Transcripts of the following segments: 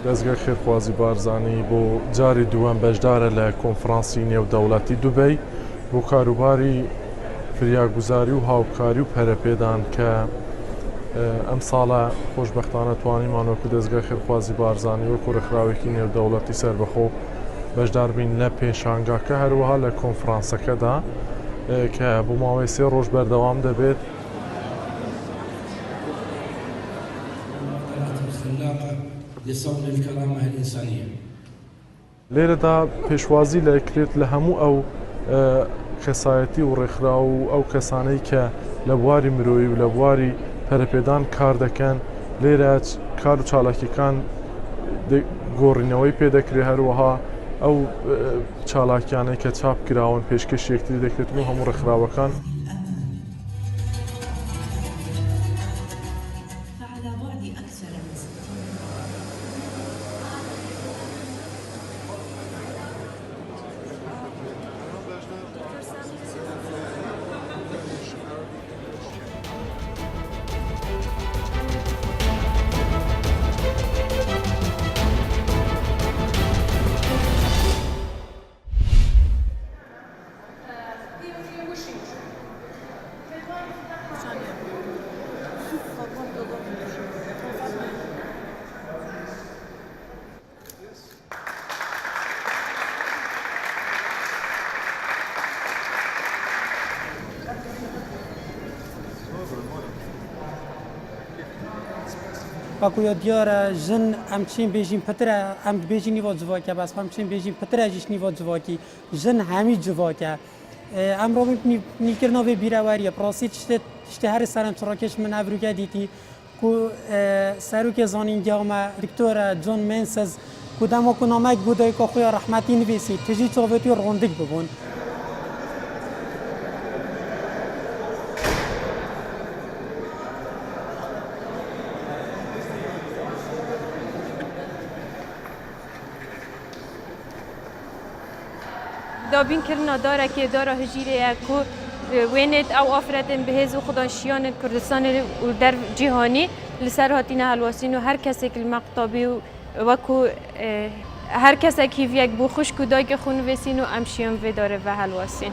رێزگای خێرخوازی بارزانی بۆ جاری دووەم بەشدارە لە کۆنفڕانسی نێودەوڵەتی دوبەی بۆ کاروباری فریاگوزاری و هاوکاری و پەرەپێدان کە ئەم ساڵە خۆشبەختانە توانیمانوەکو دەستگای خێرخوازی بارزانی وەکو ڕێکخراوێکی نێودەوڵەتی سەربەخۆ بەشدار بین لە پێشانگاکە هەروەها لە کۆنفڕانسەکەدا کە بۆ ماوەی 3 ڕۆژ بەردەوام دەبێت. لێرەدا پێشوازی لەکرێت لە هەموو ئەو کەسایەتی و ڕێکخرا و ئەو کەسانەی کە لە بواری مرۆیی و لە بواری پەرەپێدان کار دەکەن لێرە کار و چالاکیەکان گۆڕینەوەی پێدەکرێت هەروەها ئەو چالاکیانەی کە چاپ کراون پێشکەش یەکتری دەکرێت و هەموو ڕێکخراوەکان باکویا دیاره جن ام چین بیجیم پتره ام بیجی نیو جواکی بس هم چین بیجیم پتره جیش نیو جواکی جن همی جواکی ام رو نیکرنا به بیرواری پراسی چته هر سرم چراکش من ابروگه دیتی کو سروک زانینگی ما دکتر جون منسز کدام و کنامک بوده که خویا رحمتی نویسی تجی چاوتی روندک ببون. دابین کرنا داره که داره هجیره کو وینت او آفرتن بهز و خداشیان کردستان و در جهانی لسر هاتین هلواسین و هر کسی که المقطابی و کو هر کسی که یک بو خوش کدای که خون وسین و امشیان و داره و هلواسین.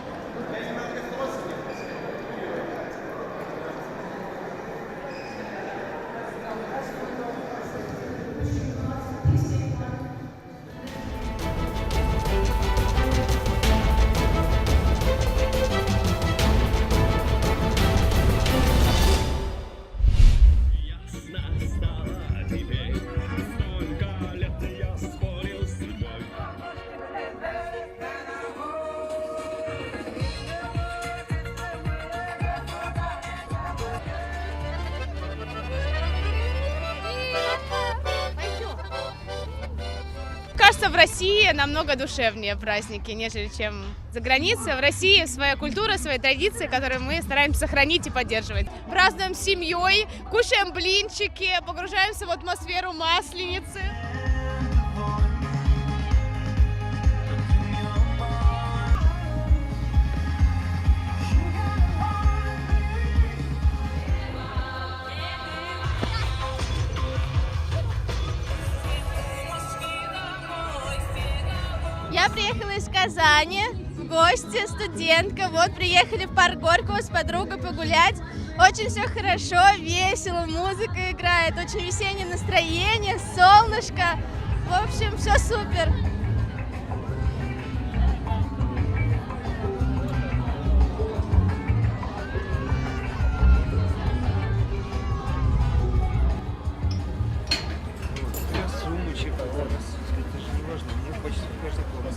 Кажется, в России намного душевнее праздники, нежели чем за границей. В России своя культура, свои традиции, которые мы стараемся сохранить и поддерживать. Празднуем с семьей, кушаем блинчики, погружаемся в атмосферу Масленицы. Я приехала из Казани в гости, студентка. Вот приехали в парк Горького с подругой погулять. Очень все хорошо, весело, музыка играет, очень весеннее настроение, солнышко. В общем, все супер. Сумочек, это же не важно, мне почти каждый класс.